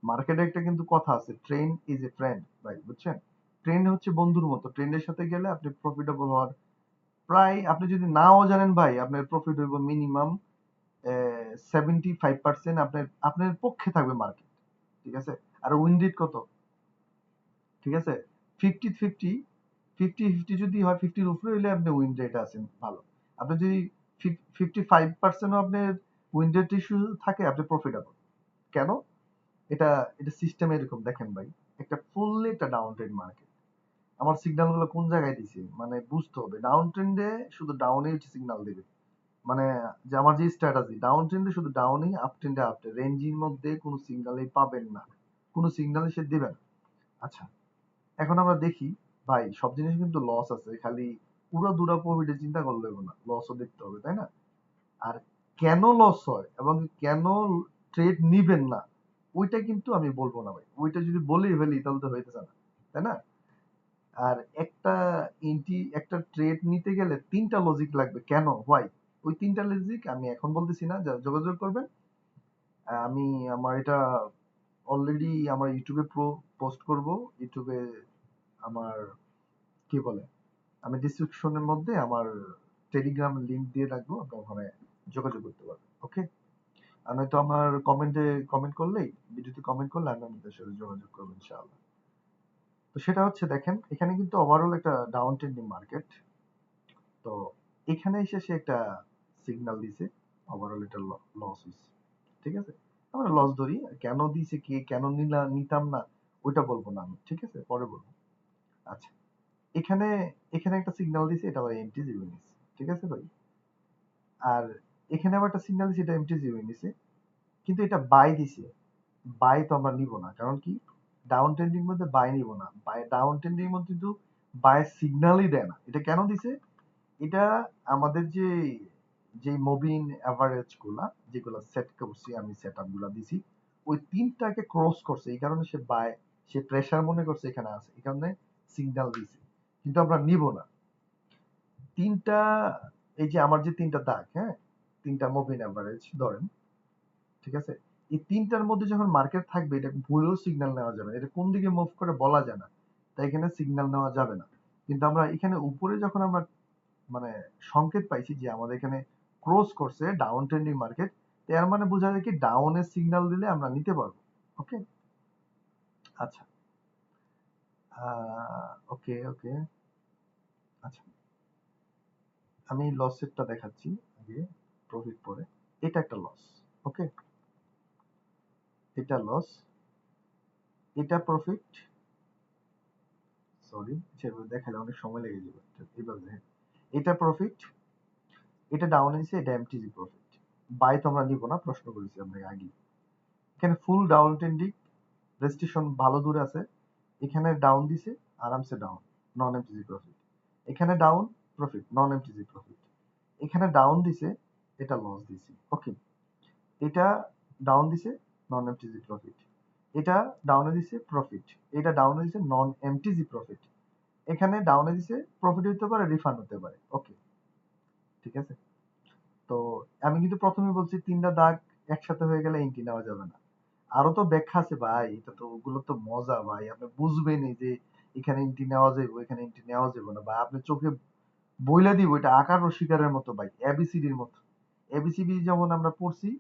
মার্কেটে একটা কিন্তু কথা আছে, ট্রেন্ড ইজ এ ফ্রেন্ড ভাই, বুঝছেন? ট্রেন্ড হচ্ছে বন্ধুর মতো। ট্রেন্ডের সাথে গেলে আপনি প্রফিটেবল হওয়ার প্রায়, আপনি যদি নাও জানেন ভাই, আপনার প্রফিট হইব মিনিমাম 75% আপনার আপনার পক্ষে থাকবে মার্কেট। ঠিক আছে? আর উইন রেট কত? ঠিক আছে, 50-50, 50-50 যদি হয়, 50-র উপরে হইলে আপনি উইন রেট আছেন ভালো। আপনি যদি 55% আপনার উইন রেট ইস্যু থাকে, আপনি প্রফিটেবল। কেন? এটা এটা সিস্টেম এরকম, দেখেন ভাই, একটা ফুললি একটা ডাউন ট্রেন্ড মার্কেট। আমার সিগন্যাল গুলো কোন জায়গায় দিছে মানে বুঝতে হবে। ডাউন ট্রেন্ডে শুধু ডাউনে সিগন্যাল দিবে, মানে যে আমার যে স্ট্র্যাটেজি, ডাউন ট্রেন্ডে শুধু ডাউনই, আপ ট্রেন্ডে আপ ট্রেন্ড, রেঞ্জির মধ্যে কোনো সিগন্যালই পাবেন না, কোনো সিগন্যালই সে দিবে না। আচ্ছা, এখন আমরা দেখি ভাই, সব জিনিস কিন্তু লস আছে, খালি পুরো দুরা প্রফিটে চিন্তা করলে হবে না, লসও দেখতে হবে, তাই না? আর কেন লস হয় এবং কেন ট্রেড নিবেন না, ওইটা কিন্তু আমি বলবো না ভাই। ওইটা যদি বলেই ফেলি তাহলে তো হইতেছে না, তাই না? আর একটা ট্রেড নিতে গেলে ৩টা লজিক লাগবে। কেন? হোয়াই? ওই ৩টা লজিক আমি এখন বলতেছি না, যোগাযোগ করবেন। আমি আমার এটা অলরেডি আমার ইউটিউবে পোস্ট করব। ইউটিউবে আমার কি বলে, আমি ডিসক্রিপশনের মধ্যে আমার টেলিগ্রাম লিংক দিয়ে রাখবো, আপনি ওখানে যোগাযোগ করতে পারবেন। ওকে? আর নয়তো আমার কমেন্ট করলেই, ভিডিওতে কমেন্ট করলে আমি আপনাদের সাথে যোগাযোগ করবো ইনশাআল্লাহ। তো সেটা হচ্ছে, দেখেন এখানে কিন্তু ওভারঅল একটা ডাউন ট্রেন্ডিং মার্কেট। তো এখানে এসে সে একটা সিগন্যাল দিছে, ওভারঅল এটা লস হইছে। ঠিক আছে? আমরা লস ধরি, কেন দিছে, কে কেন নিতাম না ওইটা বলবো না আমি, ঠিক আছে, পরে বলবো। আচ্ছা, এখানে এখানে একটা সিগন্যাল দিছে, এটা আবার এমটিজিবি নিছে, ঠিক আছে ভাই? আর এখানে আবার একটা সিগন্যাল দিছে, এটা এমটিজিবি নিছে, কিন্তু এটা বাই দিছে। বাই তো আমরা নিব না, কারণ কি, ডাউন ট্রেন্ডিং মধ্যে বাই নিব না, বাই ডাউন ট্রেন্ডিং মধ্যে কিন্তু বাই সিগন্যালই দেয় না। এটা কেন দিছে? এটা আমাদের যে মুভিং এভারেজ গুলা, যেগুলো সেট করছি আমি, সেট আপ গুলা দিছি, ওই তিনটাকে ক্রস করছে, এই কারণে সে বাই, সে প্রেসার মনে করছে এখানে আছে, এই কারণে সিগন্যাল দিছে, কিন্তু আমরা নিব না। তিনটা, এই যে আমার যে তিনটা দাগ, হ্যাঁ, তিনটা মুভিং এভারেজ ধরেন, ঠিক আছে, এই তিনটার মধ্যে যখন মার্কেট থাকবে, এটা ভুলেও সিগন্যাল নেওয়া যাবে না, এটা কোন দিকে মুভ করে বলা যায় না, তাই এখানে সিগন্যাল নেওয়া যাবে না। কিন্তু আমরা এখানে উপরে যখন আমরা মানে সংকেত পাইছি যে আমাদের এখানে ক্রস করছে ডাউন ট্রেন্ডিং মার্কেট, এর মানে বোঝা যায় কি, ডাউনের সিগন্যাল দিলে আমরা নিতে পারবো। ওকে? আচ্ছা, ওকে ওকে। আচ্ছা, আমি লসেরটা দেখাচ্ছি আগে, প্রফিট পরে। এটা একটা লস। ওকে, এটা লস, এটা প্রফিট। সরি, সেভাবে দেখালে অনেক সময় লেগে যাবে, এইভাবে দেখেন। এটা প্রফিট, এটা ডাউন হয়েছে, এটা এমটিজি প্রফিট। বাই তো আমরা নিব না, প্রশ্ন করেছি আপনাকে আগে। এখানে ফুল ডাউন ট্রেন্ডিং, রেজিস্ট্রেশন ভালো দূরে আছে, এখানে ডাউন দিছে, আরামসে ডাউন, নন এমটিজি প্রফিট। এখানে ডাউন, প্রফিট, নন এমটিজি প্রফিট। এখানে ডাউন দিছে, এটা লস দিছে। ওকে, এটা ডাউন দিছে, নন এমটিজি প্রফিট। এটা ডাউনে দিছে, প্রফিট। এটা ডাউনে দিছে, নন এমটিজি প্রফিট। এখানে ডাউনে দিছে, প্রফিট হতে পারে, রিফান্ড হতে পারে। ওকে, ঠিক আছে? তো আমি কিন্তু প্রথমে বলছি তিনটা দাগ একসাথে হয়ে গেলে এন্ট্রি নেওয়া যাবে না। আরো তো ব্যাখ্যা আছে ভাই, এটা তো, ওগুলো তো মজা ভাই, আপনি বুঝবেনই যে এখানে এন্ট্রি নেওয়া যাবে, এখানে এন্ট্রি নেওয়া যাবে না ভাই, আপনি চোখে বইলা দিব, এটা আকার ও শিকারের মতো ভাই, এবিসিডির মতো। এবিসিডি যেমন আমরা পড়ছি,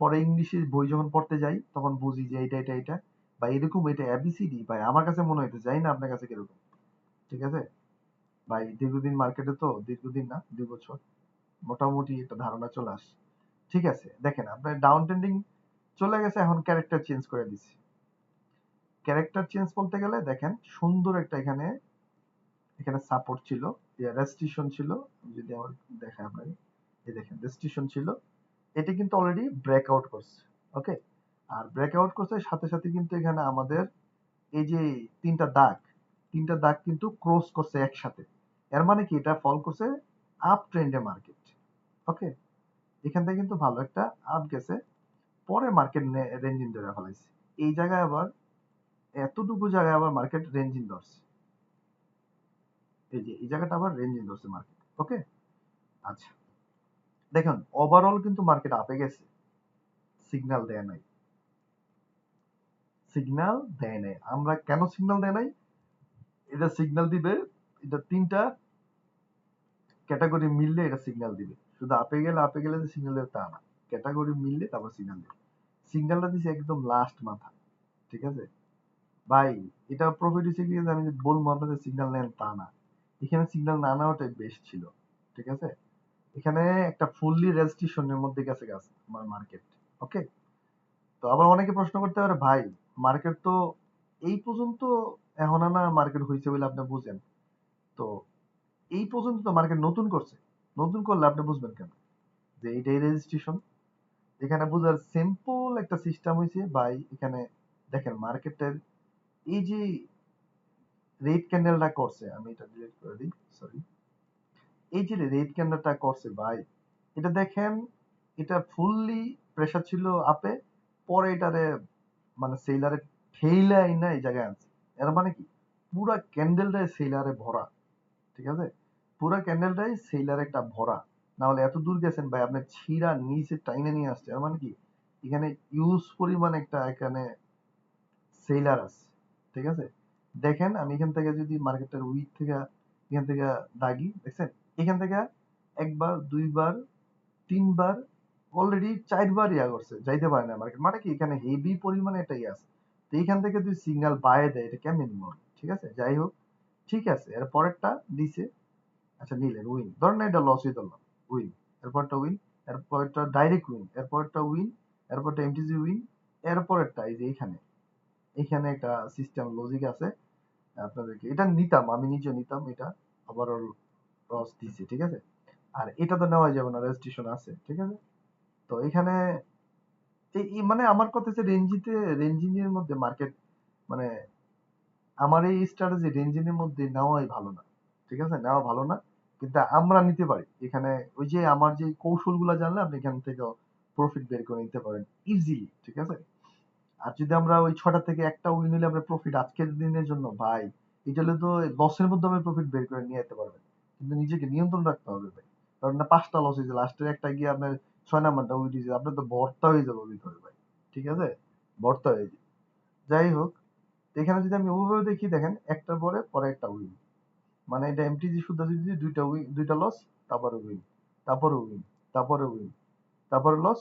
পরে ইংলিশে বই যখন পড়তে যাই তখন বুঝি যে এটা এটা এটা ভাই, এরকম এটা এবিসিডি ভাই, আমার কাছে মনে হইতে, যাই না আপনার কাছে কিরকম, ঠিক আছে ভাই? দীর্ঘদিন মার্কেটে, তো দীর্ঘদিন না, 2 বছর, মোটামুটি একটা ধারণা চলে আসে। ঠিক আছে, দেখেন আপনার ডাউন ট্রেন্ডিং চলে গেছে, এখন ক্যারেক্টার চেঞ্জ করে দিছি। ক্যারেক্টার চেঞ্জ বলতে গেলে দেখেন, সুন্দর একটা এখানে, এখানে সাপোর্ট ছিল, রেস্ট্রিকশন ছিল, আমি যদি আমার দেখাই আপনাকে, এই দেখেন রেস্ট্রিকশন ছিল, এটা কিন্তু অলরেডি ব্রেকআউট করছে। ওকে, আর ব্রেকআউট করছে সাথে সাথে কিন্তু এখানে আমাদের এই যে তিনটা দাগ, তিনটা দাগ কিন্তু ক্রস করছে একসাথে, এর মানে কি, এটা ফল করছে আপ ট্রেন্ডে মার্কেট। ওকে, এখান থেকে কিন্তু ভালো একটা আপ গেছে, পরে মার্কেট রেঞ্জিং ধরে ফেলাইছে। এই জায়গায় আবার, এতটুকু জায়গায় আবার মার্কেট রেঞ্জিং ধরছে, এই যে এই জায়গাটা আবার রেঞ্জিং ধরছে মার্কেট। ওকে, আচ্ছা, দেখুন ওভারঅল কিন্তু মার্কেট আপে গেছে, সিগন্যাল দেয় নাই, সিগন্যাল দেয় নাই। আমরা কেন সিগন্যাল দেয় নাই? এটা সিগন্যাল দিবে, এটা তিনটা ক্যাটাগরি মিললে এটা সিগন্যাল দিবে, শুধু আপে গেলে যে সিগন্যাল দেবে তা না, ক্যাটাগরি মিললে তারপর সিগন্যাল দিবে। সিগন্যালটা দিছে একদম লাস্ট মাথা, ঠিক আছে ভাই। এটা প্রফিট হচ্ছে কি যে আমি যে বলবো আপনাদের সিগন্যাল নেন তা না, এখানে সিগন্যাল না নেওয়াটাই বেস্ট ছিল। ঠিক আছে, এখানে একটা ফুললি রেজিস্ট্রেশনের মধ্যে গেছে গাছ আমার মার্কেট। ওকে, তো আবার অনেকে প্রশ্ন করতে পারে ভাই মার্কেট তো এই পর্যন্ত এখন না মার্কেট হয়েছে বলে আপনি বুঝেন, তো এই পর্যন্ত তো মার্কেট নতুন করছে, নতুন করলে আপনি বুঝবেন কেন যে এইটাই রেজিস্ট্রেশন? এখানে বুঝার সিম্পল একটা সিস্টেম হয়েছে ভাই। এখানে দেখেন মার্কেটের এই যে রেড ক্যান্ডেলটা করছে, আমি এটা ডিলিট করে দিই, সরি। এই যে রেড ক্যান্ডেলটা করছে ভাই, এটা দেখেন, এটা ফুললি প্রেসার ছিল আপে, পরে এটারে মানে সেলারে ঠেইলাই না এই জায়গায় আনছে। এর মানে কি পুরা ক্যান্ডেলটাই সেলারে ভরা। ঠিক আছে, পুরা ক্যান্ডেলটাই সেলার একটা ভরা, না হলে এত দূর গেছেন ভাই আপনি ছিঁড়া নিচে টাইনে নিয়ে আসছে। এর মানে কি এখানে ইউজ পরিমাণ একটা এখানে সেলার আছে। ঠিক আছে, দেখেন আমি এখান থেকে যদি মার্কেটের উইক থেকে এখান থেকে দাগি, দেখছেন এখান থেকে একবার দুইবার তিনবার অলরেডি চারবার ইয়া করছে, যাইতে পারে না মার্কেট। মানে কি এখানে হেভি পরিমাণে একটা ইয়ে আছে। তো এইখান থেকে যদি সিগন্যাল বাইরে দেয় এটা কেমনে নিব? ঠিক আছে, যাই হোক, ঠিক আছে। এর পরেরটা দিছে, আচ্ছা নিলেন উইন, ধরেন না এটা লসই ধরলাম, উইন, এরপরটা উইন, এরপরটা ডাইরেক্ট উইন, এরপরটা উইন, এরপরটা এমটিজি উইন, এরপরেরটা এই যে এখানে, এখানে একটা সিস্টেম লজিক আছে। আপনাদেরকে এটা নিতাম, আমি নিজে নিতাম এটা, আবার লস দিছে। ঠিক আছে, আর এটা তো নেওয়া যাবে না, রেজিস্ট্রেশন আছে। ঠিক আছে, তো এখানে মানে আমার কথা হচ্ছে রেঞ্জিনের মধ্যে মার্কেট মানে আমার এই স্ট্র্যাটেজি রেঞ্জিনের মধ্যে নেওয়াই ভালো না। ঠিক আছে, নেওয়া ভালো না, কিন্তু আমরা নিতে পারি এখানে। ওই যে আমার যে কৌশলগুলো জানলে আপনি এখান থেকে প্রফিট বের করে নিতে পারেন ইজিলি। ঠিক আছে, আর যদি আমরা ওই 6টা থেকে একটা উইন নিলে আমরা প্রফিট আজকের দিনের জন্য ভাই, এটা হলে তো লসের মধ্যে আমি প্রফিট বের করে নিয়ে যেতে পারবেন, কিন্তু নিজেকে নিয়ন্ত্রণ রাখতে হবে ভাই। কারণ না 5টা লস হয়েছে, লাস্টের একটা গিয়ে আপনার 6 নাম্বারটা উইন হয়েছে, আপনার তো ভর্তা হয়ে যাবে ভিতরে ভাই। ঠিক আছে, ভর্তা হয়ে যাবে। যাই হোক, তো এখানে যদি আমি ওভাবে দেখি, দেখেন একটার পরে পরে একটা উইন, মানে এটা এমটিজি শুদ্ধ যদি দুইটা উইন, দুইটা লস, তারপরে উইন, তারপরে উইন, তারপরে উইন, তারপরে লস,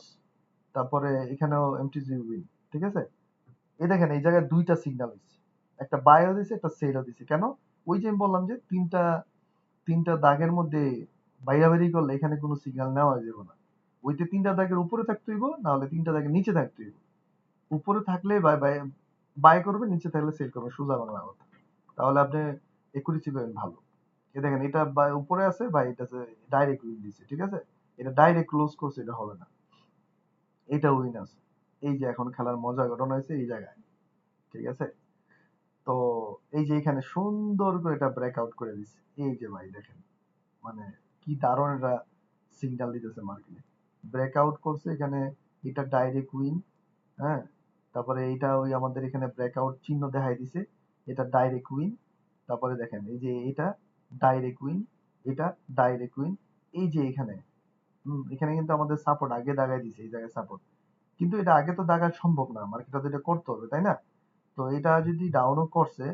তারপরে এখানেও এমটিজি উইন। ঠিক আছে, এই দেখেন এই জায়গায় দুইটা সিগন্যাল হচ্ছে, একটা বায়ও দিছে একটা সেলও দিছে। কেন? ওই যে আমি বললাম যে তিনটা তিনটা দাগের মধ্যে বাইরাবাড়ি করলে এখানে কোনো সিগন্যাল নেওয়া যাবে না। ওইতে তিনটা দাগের উপরে থাকতে হইব, না হলে তিনটা দাগের নিচে থাকতে হইব। উপরে থাকলে বাই বাই বাই করবে, নিচে থাকলে সেল করবে, সোজা বাংলা কথা। তাহলে আপনি একুরেসি পাবেন ভালো। এই দেখেন এটা উপরে আছে ভাই, এটা ডাইরেক্ট উইন দিছে। ঠিক আছে, এটা ডাইরেক্ট ক্লোজ করছে, এটা হবে না, এটা উইন আছে। এই যে এখন খেলার মজা ঘটনা হয়েছে এই জায়গায়। ঠিক আছে, তো এই যে এখানে সুন্দর করে এটা ব্রেক আউট করে দিচ্ছে। এই যে ভাই দেখেন, মানে কি দারুণ এটা সিগন্যাল দিতেছে মার্কেটে, ব্রেক আউট করছে এখানে, এটা ডাইরেক্ট উইন। হ্যাঁ, তারপরে এইটা ওই আমাদের এখানে ব্রেকআউট চিহ্ন দেখাই দিছে, এটা ডাইরেক্ট উইন। তারপরে দেখেন এই যে এটা ডাইরেক্ট উইন, এটা ডাইরেক্ট উইন। এই যে এখানে এখানে কিন্তু আমাদের সাপোর্ট আগে দাগাই দিছে, এই জায়গায় সাপোর্ট, কিন্তু এটা আগে তো দাগা সম্ভব না, মার্কেটটা তো এটা করতে হবে তাই না? তো এটা যদি ডাউনও করছে,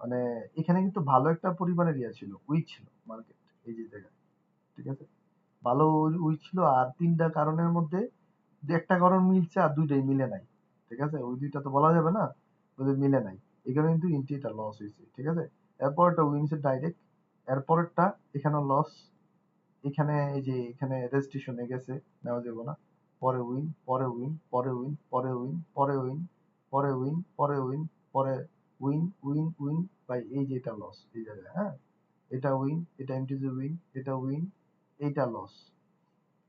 মানে এখানে কিন্তু ভালো একটা পরিমাণের ইয়ে ছিল, উইক ছিল মার্কেট, এই যে জায়গায়। ঠিক আছে, ভালো উইক ছিল, আর তিনটা কারণের মধ্যে দু একটা কারণ মিলছে আর দুইটাই মিলে নাই। ঠিক আছে, ওই দুইটা তো বলা যাবে না, ওদের মিলে নাই, এই কারণে কিন্তু এন্ট্রিটা লস হয়েছে। ঠিক আছে, এরপরটা উইনছে ডাইরেক্ট, এরপরেরটা এখানে লস, এখানে এই যে এখানে রেজিস্ট্রেশনে গেছে, নেওয়া যাবে না, পরে উইন, পরে উইন, পরে উইন, পরে উইন, পরে উইন, পরে উইন, পরে উইন, পরে উইন, উইন, উইন। ভাই এই যে এটা লস এই জায়গায়, হ্যাঁ, এটা উইন, এটা এমটিজি উইন, এটা উইন, এইটা লস।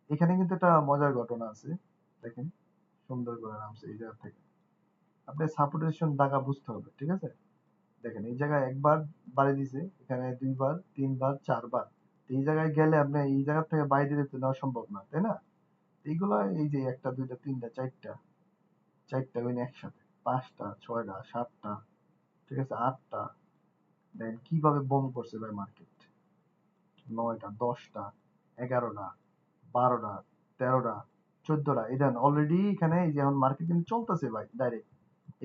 এখানে কিন্তু একটা মজার ঘটনা আছে, দেখেন সুন্দর করে নামছে এই জায়গা থেকে। আপনি সাপোর্টেশন দাগা বুঝতে হবে। ঠিক আছে, দেখেন এই জায়গায় একবার বাড়ি দিছে, এখানে দুইবার, তিনবার, চারবার। এই জায়গায় গেলে আপনি এই জায়গা থেকে বাইরে যেতে নেওয়া সম্ভব না তাই না? এইগুলা এই যে একটা দুইটা তিনটা চারটা, চারটা উইন একসাথে, পাঁচটা, ছয়টা, সাতটা, ঠিক আছে, আটটা। দেখেন কিভাবে বোম করছে ভাই মার্কেট, 9টা, 10টা, 11টা, 12টা, 13টা, 14টা। এই দেন অলরেডি এখানে এই যে এখন মার্কেট কিন্তু চলতেছে ভাই ডাইরেক্ট,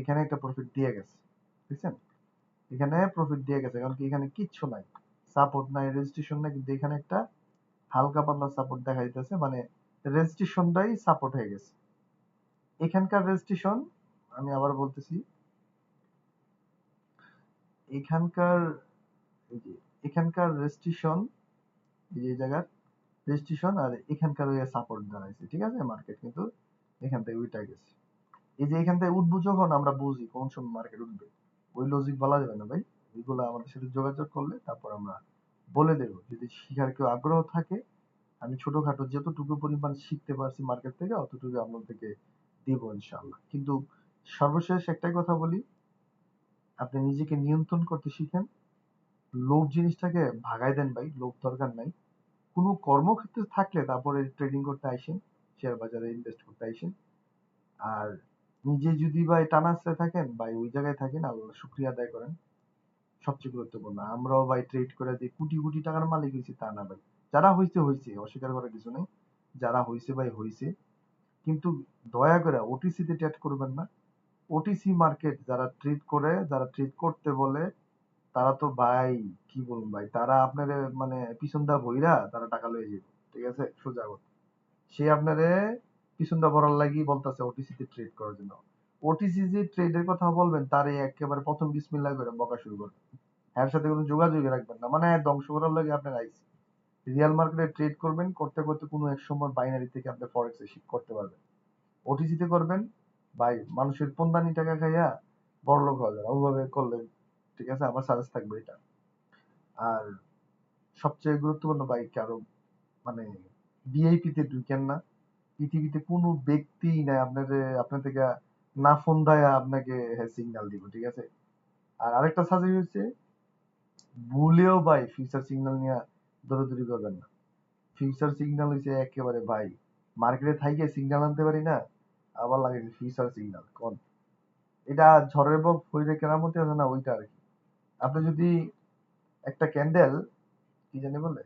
এখানে একটা প্রফিট দিয়ে গেছে, বুঝছেন? এখানে প্রফিট দিয়ে গেছে, কারণ কি এখানে কিচ্ছু নাই, সাপোর্ট নাই, রেজিস্ট্রেশন নাই, কিন্তু এখানে একটা হালকা পাতলা সাপোর্ট দেখা যাইতেছে, মানে রেজিস্ট্রেশনটাই সাপোর্ট হয়ে গেছে। এখানকার রেজিস্ট্রেশন, আমি আবার বলতেছি, এখানকার এই যে এখানকার রেস্ট্রিকশন, এই জায়গার রেজিস্ট্রেশন আর এখানকার ওই সাপোর্ট দাঁড়াইছে, ঠিক আছে? মার্কেট কিন্তু এখান থেকে উইটা গেছে। এই যে এখান থেকে উঠবো যখন আমরা বুঝি কোন সময় মার্কেট উঠবে, ওই লজিক বলা যাবে না ভাই। ওইগুলো আমাদের সাথে যোগাযোগ করলে তারপর আমরা বলে দেবো। যদি শিখার কেউ আগ্রহ থাকে, আমি ছোটখাটো যতটুকু পরিমাণ শিখতে পারছি মার্কেট থেকে অতটুকু আপনাদেরকে দিব ইনশাআল্লাহ। কিন্তু সর্বশেষ একটাই কথা বলি, আপনি নিজেকে নিয়ন্ত্রণ করতে শিখেন। লোভ জিনিসটাকে ভাগায় দেন ভাই, লোভ দরকার নাই। কোনো কর্মক্ষেত্রে থাকলে তারপরে ট্রেডিং করতে আইসেন, শেয়ার বাজারে ইনভেস্ট করতে আইসেন। আর নিজে যদি ভাই টানাসে থাকেন ভাই, ওই জায়গায় থাকেন, আল্লাহ শুক্রিয়া আদায় করেন। সবচেয়ে গুরুত্বপূর্ণ, আমরাও ভাই ট্রেড করে যে কোটি কোটি টাকার মালিক হয়েছি তা না ভাই। যারা হয়েছে হয়েছে, অস্বীকার করার কিছু নেই। যারা হয়েছে ভাই হয়েছে, কিন্তু দয়া করে ওটিসি তে ট্রেড করবেন না। ওটিসি মার্কেট যারা ট্রেড করে, যারা ট্রেড করতে বলে, তারা তো ভাই কি বলবো ভাই, তারা আপনার মানে পিছন দা ভইরা তারা টাকা লয়ে যাবে, ঠিক আছে? সোজা কথা। সে আপনারে পিছন দা ভরার লাগি বলতেছে ওটিসি তে ট্রেড করার জন্য। ওটিসি যে ট্রেডের কথা বলবেন তারে একেবারে প্রথম বিসমিল্লাহ করে বকা শুরু করবেন। এর সাথে কোনো যোগাযোগই রাখবেন না, মানে ধ্বংস করার লাগে আপনার আইসি। রিয়াল মার্কেটে ট্রেড করবেন, করতে করতে কোনো এক সময় বাইনারি থেকে আপনি ফরেক্সে শিফট করতে পারবেন। ওটিসি তে করবেন ভাই, মানুষের পন্দানি টাকা খাইয়া বড়লোক হওয়া যায় না, ওইভাবে করলে, ঠিক আছে? আমার সাজেস্ট থাকবে এটা। আর সবচেয়ে গুরুত্বপূর্ণ ভাই, কারো মানে ভিআইপি তে ঢুকেন না। পৃথিবীতে কোনো ব্যক্তি নাই আপনার থেকে না ফোন দেয়া আপনাকে সিগন্যাল দিব, ঠিক আছে? আর আরেকটা সাজেস্ট হচ্ছে, ভুলেও ভাই ফিউচার সিগন্যাল নিয়ে দৌড়াদৌড়ি করবেন না। ফিউচার সিগন্যাল হচ্ছে একেবারে ভাই, মার্কেটে থাইকে সিগন্যাল আনতে পারি না, আবার লাগে ফিউচার সিগন্যাল কোন, এটা ঝড়ের বক ফইরে কেরামতি আছে না, ওইটা আর কি। আপনি যদি একটা ক্যান্ডেল, কি জানি বলে,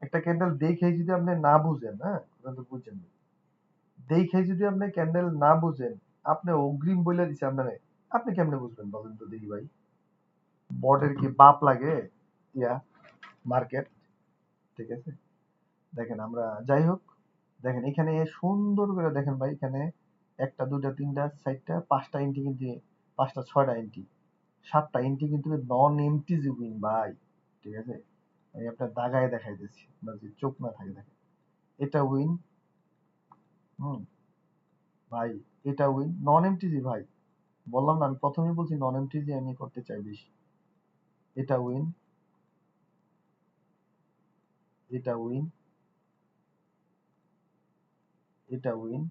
একটা ক্যান্ডেল দেখে যদি আপনি না বুঝেন, হ্যাঁ কথা তো বুঝছেন, দেখে যদি আপনি ক্যান্ডেল না বুঝেন, আপনি অগ্রিম বলে দিছে আপনারে, আপনি কেমনে বুঝবেন বলেন তো দেখি ভাই? বটের কি বাপ লাগে? ইয়া মার্কেট, ঠিক আছে? দেখেন আমরা যাই হোক, দেখেন এখানে সুন্দর করে দেখেন ভাই, এখানে একটা দুইটা তিনটা চারটা পাঁচটা এন্ট্রি কিন্তু, পাঁচটা ছয়টা এন্ট্রি, সাতটা এন্ট্রি কিন্তু নন এমটি উইন ভাই, ঠিক আছে? আমি আপনার দাগায় দেখাইতেছি, আপনার যদি চোখ না থাকে দেখেন, এটা উইন, হুম ভাই, এটা উইন নন এমটিজি ভাই। বললাম না, আমি প্রথমেই বলছি নন এমটিজি আমি করতে চাই বেশি। এটা উইন, এটা উইন, এটা উইন,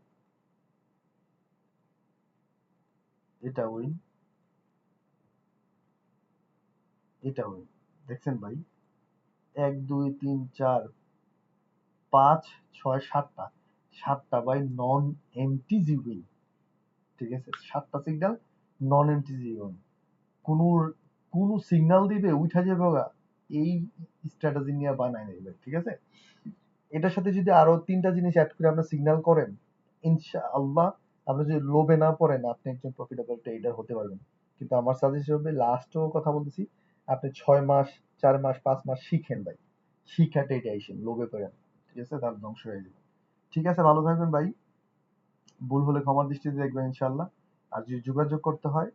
এটা উইন, এটা উইন। দেখছেন ভাই, এক দুই তিন চার পাঁচ ছয় সাতটা, সাতটা ভাই নন এমটিজি উইন, ঠিক আছে? সাতটা সিগন্যাল নন এমটিজি উইন। কোন কোন সিগন্যাল দিবে উঠা যাবে ওগা, এই স্ট্র্যাটেজি নিয়ে বানায় নেবে, ঠিক আছে? এটার সাথে যদি আরো তিনটা জিনিস অ্যাড করে আপনি সিগন্যাল করেন, ইনশাআল্লাহ আপনি যদি লোভে না পড়েন, আপনি একজন প্রফিটেবল ট্রেডার হতে পারবেন। কিন্তু আমার সাজেশন হবে, লাস্টও কথা বলতেছি, আপনি 6 মাস 4 মাস 5 মাস শিখেন ভাই, শিখা ট্রেডে আইসেন, লোভে পড়েন, ঠিক আছে? তার ধ্বংস হয়ে যাবে। ঠিক আছে, ভালো থাকবেন ভাই। ভুল হলে ক্ষমার দৃষ্টিতে দেখবেন ইনশাআল্লাহ। আর যদি যোগাযোগ করতে হয়,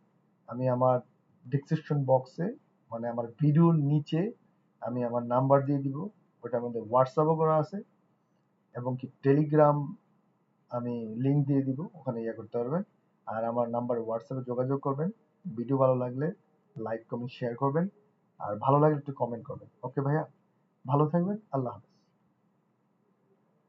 আমি আমার ডিসক্রিপশন বক্সে, মানে আমার ভিডিওর নিচে আমি আমার নাম্বার দিয়ে দিব। ওটার মধ্যে হোয়াটসঅ্যাপও করা আছে, এবং কি টেলিগ্রাম আমি লিংক দিয়ে দিব, ওখানে ইয়ে করতে পারবেন। আর আমার নাম্বারে হোয়াটসঅ্যাপে যোগাযোগ করবেন। ভিডিও ভালো লাগলে লাইক কমেন্ট শেয়ার করবেন, আর ভালো লাগলে একটু কমেন্ট করবেন। ওকে ভাইয়া, ভালো থাকবেন, আল্লাহ হাফেজ।